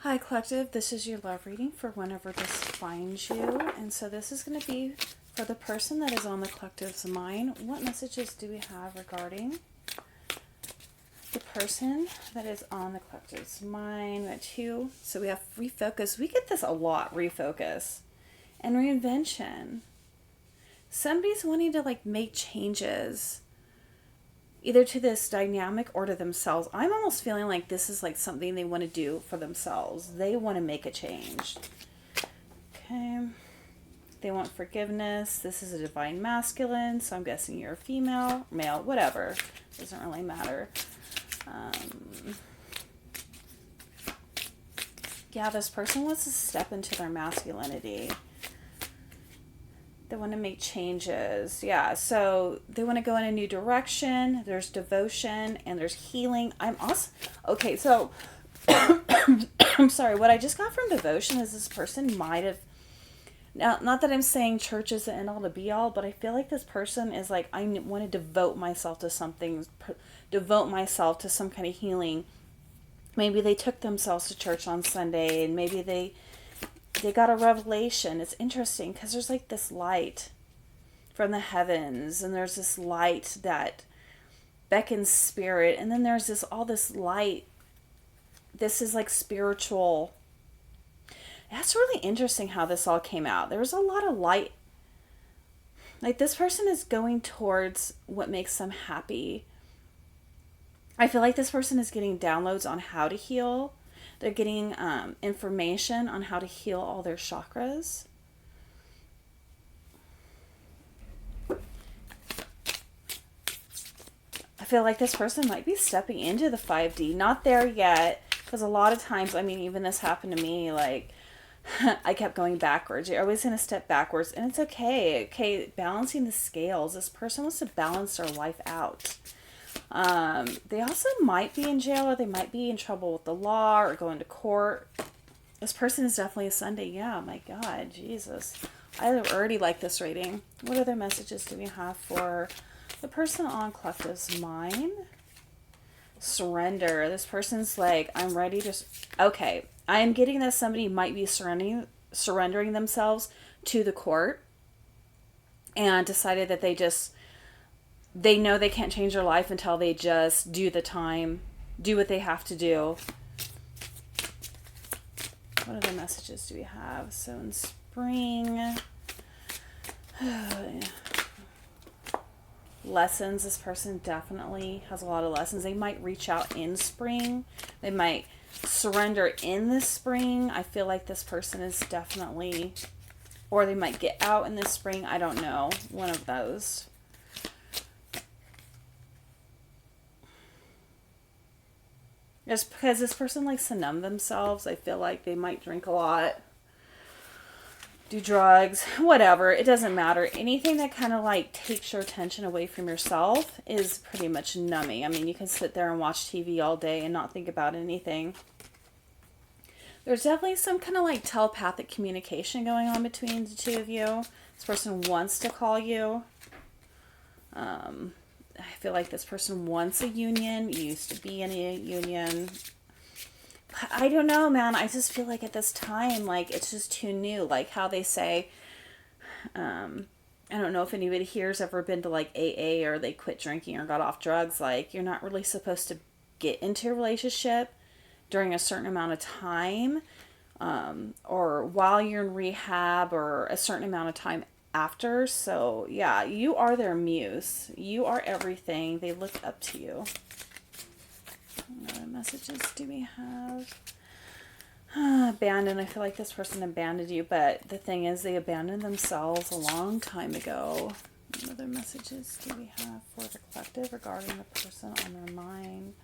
Hi Collective, this is your love reading for whenever this finds you. And so this is going to be for the person that is on the Collective's mind. What messages do we have regarding the person that is on the Collective's mind? We have two. So we have refocus. We get this a lot, refocus. And reinvention. Somebody's wanting to make changes either to this dynamic or to themselves. I'm almost feeling like this is something they want to do for themselves. They want to make a change. Okay. They want forgiveness. This is a divine masculine, so I'm guessing you're a female, male, whatever. Doesn't really matter. Yeah, this person wants to step into their masculinity. They want to make changes. Yeah, so they want to go in a new direction. There's devotion and there's healing. I'm also... Okay, so... I'm sorry. What I just got from devotion is this person might have... Now, not that I'm saying church is the end all to be all, but I feel like this person is I want to devote myself to something. Devote myself to some kind of healing. Maybe they took themselves to church on Sunday and maybe they got a revelation. It's interesting because there's this light from the heavens, and there's this light that beckons spirit, and then there's all this light. This is spiritual. That's really interesting how this all came out. There was a lot of light. This person is going towards what makes them happy. I feel like this person is getting downloads on how to heal. They're getting information on how to heal all their chakras. I feel like this person might be stepping into the 5D. Not there yet, because a lot of times, even this happened to me, I kept going backwards. You're always going to step backwards, and it's okay. Okay, balancing the scales. This person wants to balance their life out. They also might be in jail, or they might be in trouble with the law or going to court. This person is definitely a Sunday. Yeah, my God, Jesus. I already like this reading. What other messages do we have for the person on Collective's mind? Surrender. This person's I'm ready to... Okay, I am getting that somebody might be surrendering themselves to the court and decided that they know they can't change their life until they just do the time, do what they have to do. What other messages do we have? So in spring, lessons. This person definitely has a lot of lessons. They might reach out in spring. They might surrender in the spring. I feel like this person is definitely, or they might get out in the spring. I don't know. One of those. Just because this person likes to numb themselves. I feel like they might drink a lot, do drugs, whatever. It doesn't matter. Anything that kind of takes your attention away from yourself is pretty much numbing. You can sit there and watch TV all day and not think about anything. There's definitely some kind of telepathic communication going on between the two of you. This person wants to call you. I feel like this person wants a union, used to be in a union. I don't know, man. I just feel like at this time, it's just too new. How they say, I don't know if anybody here's ever been to AA or they quit drinking or got off drugs. You're not really supposed to get into a relationship during a certain amount of time, or while you're in rehab, or a certain amount of time after. So yeah, you are their muse. You are everything. They look up to you. What other messages do we have? Abandoned. I feel like this person abandoned you, but the thing is they abandoned themselves a long time ago. What other messages do we have for the Collective regarding the person on their mind?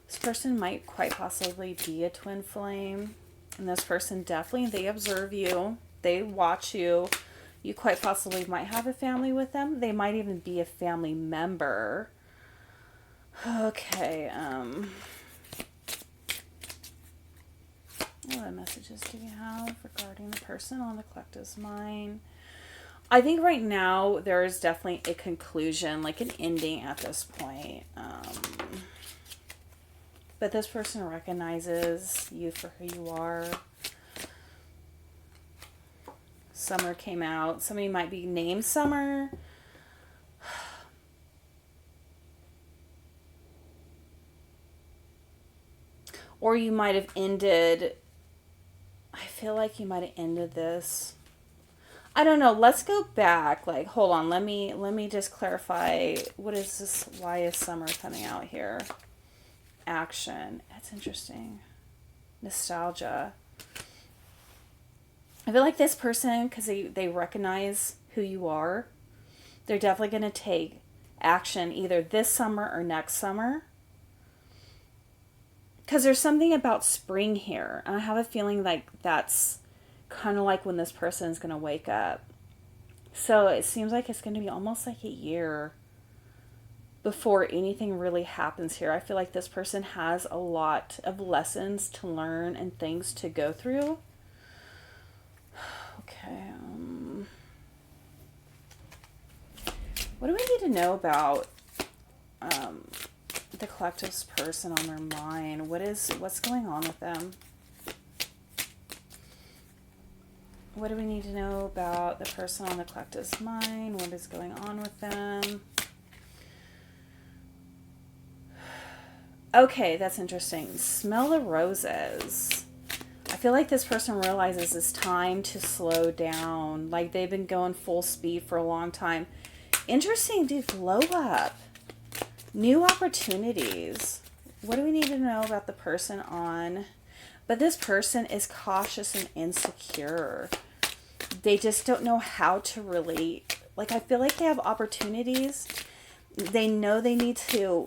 This person might quite possibly be a twin flame, and this person definitely, they observe you, they watch you. You quite possibly might have a family with them. They might even be a family member. Okay, what other messages do we have regarding the person on the Collective's mind? I think right now there is definitely a conclusion, an ending at this point. but this person recognizes you for who you are. Summer came out. Somebody might be named Summer. Or you might have ended, I feel like you might have ended this. I don't know. Let's go back. Like, hold on. Let me just clarify. What is this? Why is Summer coming out here? Action. That's interesting. Nostalgia. I feel like this person, because they recognize who you are, they're definitely going to take action either this summer or next summer. Because there's something about spring here. And I have a feeling like that's kind of like when this person is going to wake up. So it seems like it's going to be almost like a year before anything really happens here. I feel like this person has a lot of lessons to learn and things to go through. Okay. What do we need to know about the collective's person on their mind? What's going on with them? What do we need to know about the person on the collective's mind? What is going on with them? Okay, that's interesting. Smell the roses. I feel like this person realizes it's time to slow down. Like they've been going full speed for a long time. Interesting, dude. Glow up. New opportunities. What do we need to know about the person on? But this person is cautious and insecure. They just don't know how to relate. Like, I feel like they have opportunities. They know they need to...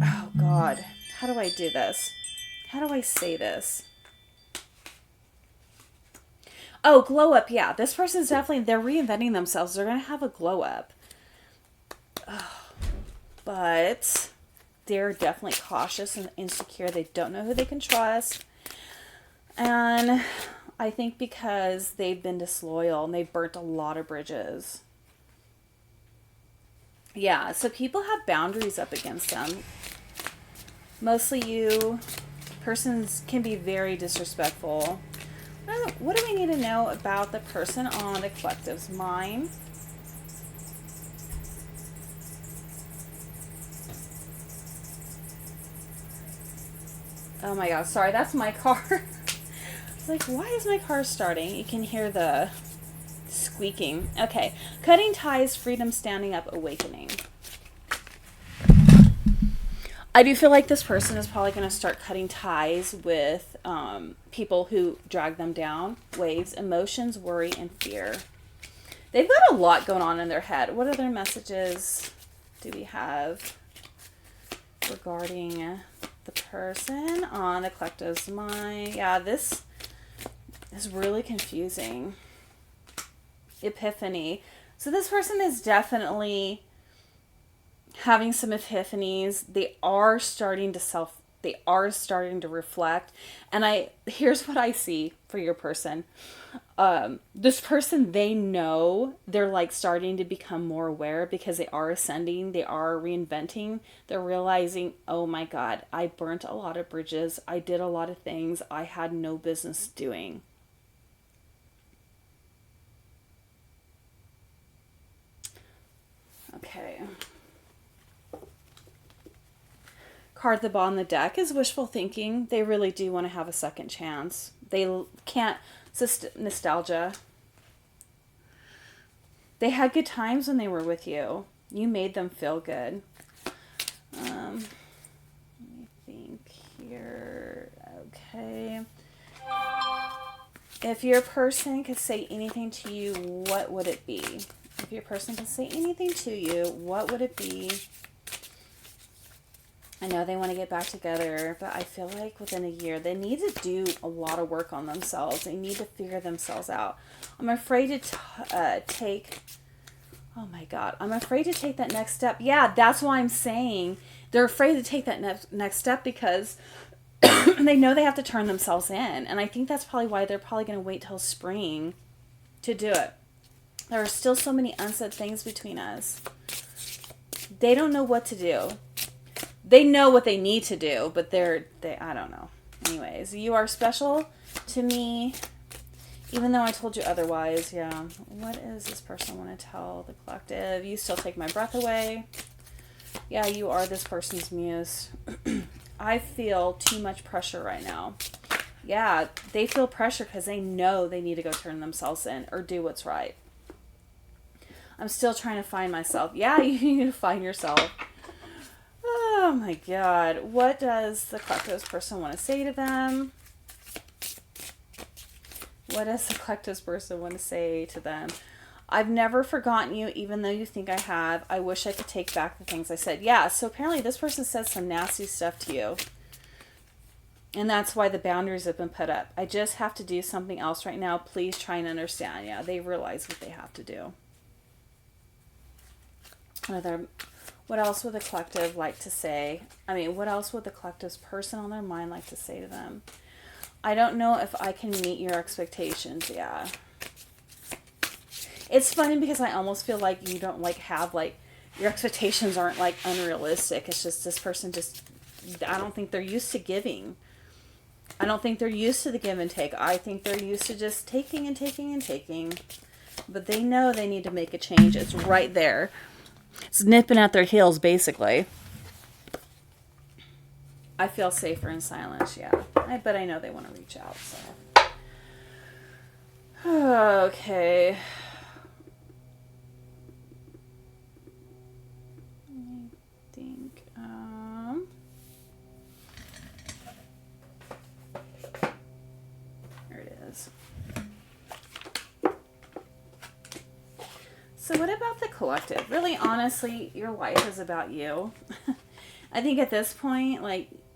Oh, God. How do I do this? How do I say this? Oh, glow up. Yeah, this person's definitely... They're reinventing themselves. They're going to have a glow up. Oh, but they're definitely cautious and insecure. They don't know who they can trust. And I think because they've been disloyal and they've burnt a lot of bridges. Yeah, so people have boundaries up against them. Mostly you. Persons can be very disrespectful. What do we need to know about the person on the collective's mind? Oh my god, sorry, that's my car. It's like, why is my car starting? You can hear the squeaking. Okay, cutting ties, freedom, standing up, awakening. I do feel like this person is probably going to start cutting ties with people who drag them down. Waves, emotions, worry, and fear. They've got a lot going on in their head. What other messages do we have regarding the person on the collective's mind? Yeah, this is really confusing. Epiphany. So this person is definitely having some epiphanies. They are starting to reflect. And here's what I see for your person. This person, they know they're like starting to become more aware because they are ascending, they are reinventing. They're realizing, oh my God, I burnt a lot of bridges. I did a lot of things I had no business doing. Okay. Card the bottom of the deck is wishful thinking. They really do want to have a second chance. They can't... nostalgia. They had good times when they were with you. You made them feel good. Let me think here. Okay. If your person could say anything to you, what would it be? If your person could say anything to you, what would it be? I know they want to get back together, but I feel like within a year, they need to do a lot of work on themselves. They need to figure themselves out. I'm afraid to take... Oh my God. I'm afraid to take that next step. Yeah, that's why I'm saying they're afraid to take that next step because they know they have to turn themselves in. And I think that's probably why they're probably going to wait till spring to do it. There are still so many unsaid things between us. They don't know what to do. they know what they need to do, but I don't know. Anyways, you are special to me, even though I told you otherwise. Yeah. What does this person want to tell the collective? You still take my breath away. Yeah, you are this person's muse. I feel too much pressure right now. Yeah, they feel pressure because they know they need to go turn themselves in or do what's right. I'm still trying to find myself. Yeah, you need to find yourself. Oh my God. What does the collectivist person want to say to them? What does the collectivist person want to say to them? I've never forgotten you, even though you think I have. I wish I could take back the things I said. Yeah, so apparently this person says some nasty stuff to you. And that's why the boundaries have been put up. I just have to do something else right now. Please try and understand. Yeah, they realize what they have to do. What else would the collective like to say? I mean, what else would the collective's person on their mind like to say to them? I don't know if I can meet your expectations. Yeah. It's funny because I almost feel like you don't have your expectations aren't unrealistic. It's just this person I don't think they're used to giving. I don't think they're used to the give and take. I think they're used to just taking and taking and taking. But they know they need to make a change. It's right there. It's nipping at their heels, basically. I feel safer in silence, yeah. But I know they want to reach out, so. Okay. I think, there it is. So what about the collective? Really, honestly, your life is about you. I think at this point,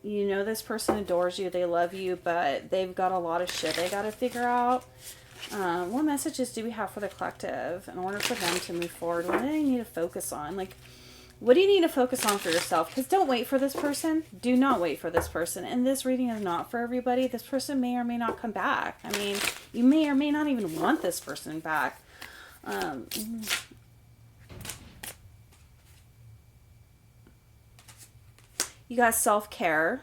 this person adores you, they love you, but they've got a lot of shit they got to figure out. What messages do we have for the collective in order for them to move forward? What do they need to focus on? What do you need to focus on for yourself? Because don't wait for this person. Do not wait for this person. And this reading is not for everybody. This person may or may not come back. I mean, you may or may not even want this person back. You got self-care.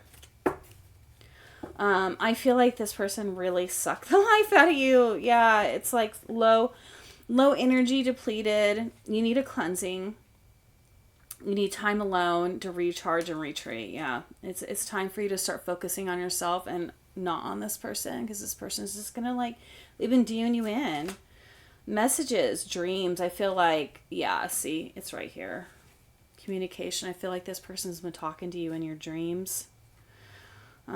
I feel like this person really sucked the life out of you. Yeah, it's low energy, depleted. You need a cleansing. You need time alone to recharge and retreat. Yeah, it's time for you to start focusing on yourself and not on this person, because this person's just gonna they've been doing you in. Messages, dreams. I feel see, it's right here. Communication. I feel like this person's been talking to you in your dreams. You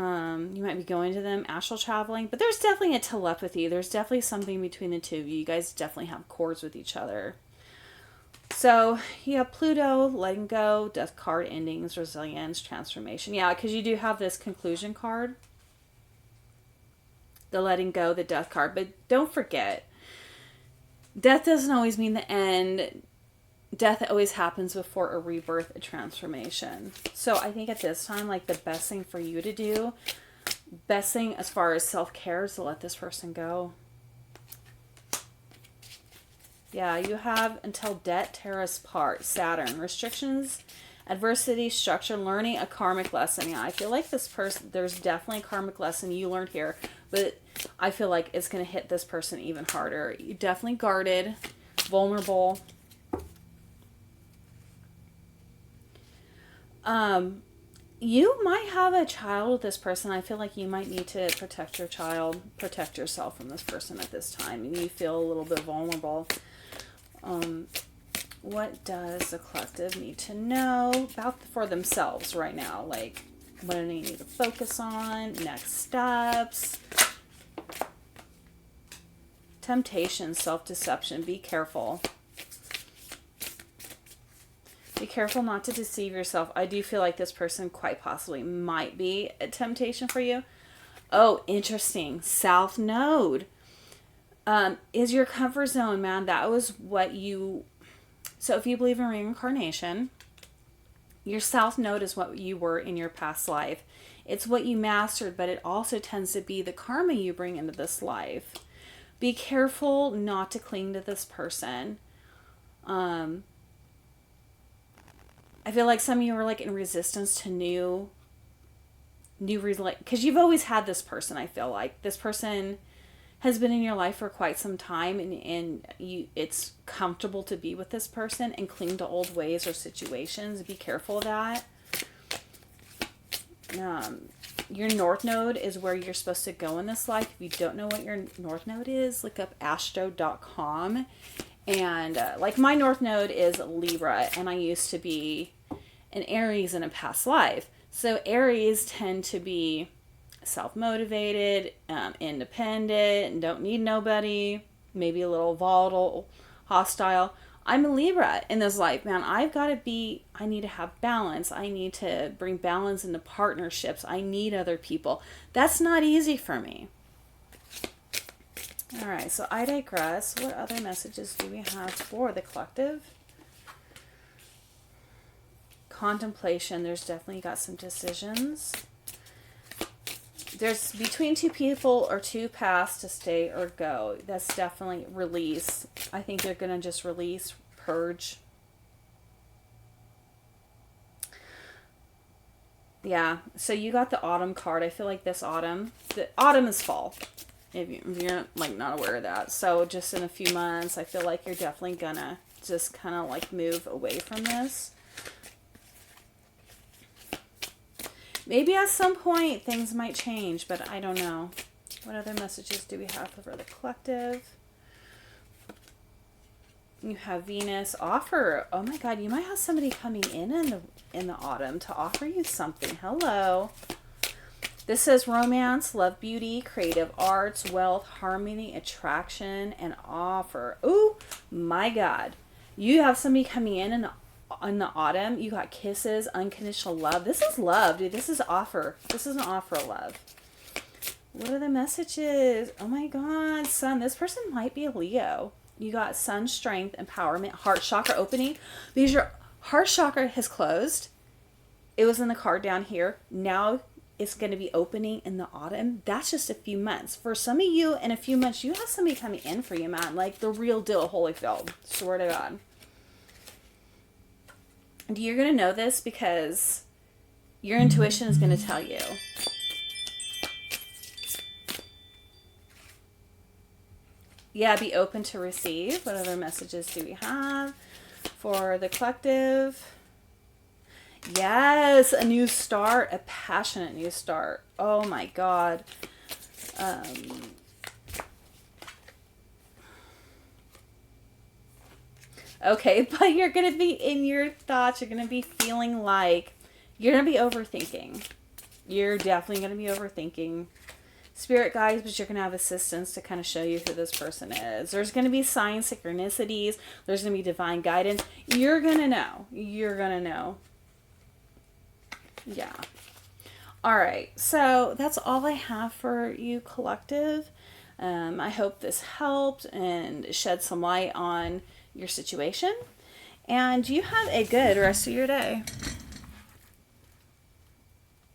might be going to them, astral traveling, but there's definitely a telepathy. There's definitely something between the two of you. You guys definitely have chords with each other. So you have Pluto, letting go, death card, endings, resilience, transformation. Yeah, because you do have this conclusion card. The letting go, the death card. But don't forget, death doesn't always mean the end. Death always happens before a rebirth, a transformation. So I think at this time, the best thing for you to do, best thing as far as self-care is to let this person go. Yeah, you have until debt tear us apart. Saturn, restrictions, adversity, structure, learning a karmic lesson. Yeah, I feel like this person, there's definitely a karmic lesson you learned here, but I feel like it's going to hit this person even harder. You definitely guarded, vulnerable. You might have a child with this person. I feel like you might need to protect your child, protect yourself from this person at this time. And you feel a little bit vulnerable. What does the collective need to know for themselves right now? What do they need to focus on? Next steps. Temptation, self-deception. Be careful. Be careful not to deceive yourself. I do feel like this person quite possibly might be a temptation for you. Oh, interesting. South Node is your comfort zone, man. That was what you... So if you believe in reincarnation, your South Node is what you were in your past life. It's what you mastered, but it also tends to be the karma you bring into this life. Be careful not to cling to this person. I feel like some of you are like in resistance to new because you've always had this person. I feel like this person has been in your life for quite some time, and it's comfortable to be with this person and cling to old ways or situations. Be careful of that. Your North Node is where you're supposed to go in this life. If you don't know what your North Node is, look up astro.com. And like my North Node is Libra, and I used to be an Aries in a past life. So Aries tend to be self-motivated, independent, and don't need nobody, maybe a little volatile, hostile. I'm a Libra in this life, man. I need to have balance. I need to bring balance into partnerships. I need other people. That's not easy for me. All right, so I digress. What other messages do we have for the collective? Contemplation. There's definitely got some decisions. There's between two people or two paths to stay or go. That's definitely release. I think they're going to just release, purge. Yeah, so you got the autumn card. I feel like the autumn is fall. If you're like not aware of that. So just in a few months, I feel like you're definitely going to just kind of like move away from this. Maybe at some point things might change, but I don't know. What other messages do we have for the collective? You have Venus offer. Oh my God, you might have somebody coming in the autumn to offer you something. Hello. This says romance, love, beauty, creative arts, wealth, harmony, attraction, and offer. Oh my God. You have somebody coming in the autumn. You got kisses, unconditional love. This is love, dude. This is offer. This is an offer of love. What are the messages? Oh my God, Sun. This person might be a Leo. You got Sun, strength, empowerment, heart chakra opening. Because your heart chakra has closed. It was in the card down here. Now it's going to be opening in the autumn. That's just a few months. For some of you, in a few months, you have somebody coming in for you, man. Like the real deal, Holyfield. Swear to God. You're going to know this because your intuition is going to tell you. Yeah, be open to receive. What other messages do we have for the collective? Yes, a new start, a passionate new start. Oh my God. Okay, but you're going to be in your thoughts. You're going to be feeling like you're going to be overthinking. You're definitely going to be overthinking. Spirit guides, but you're going to have assistance to kind of show you who this person is. There's going to be signs, synchronicities. There's going to be divine guidance. You're going to know. You're going to know. Yeah. All right. So that's all I have for you, collective. I hope this helped and shed some light on your situation. And you have a good rest of your day.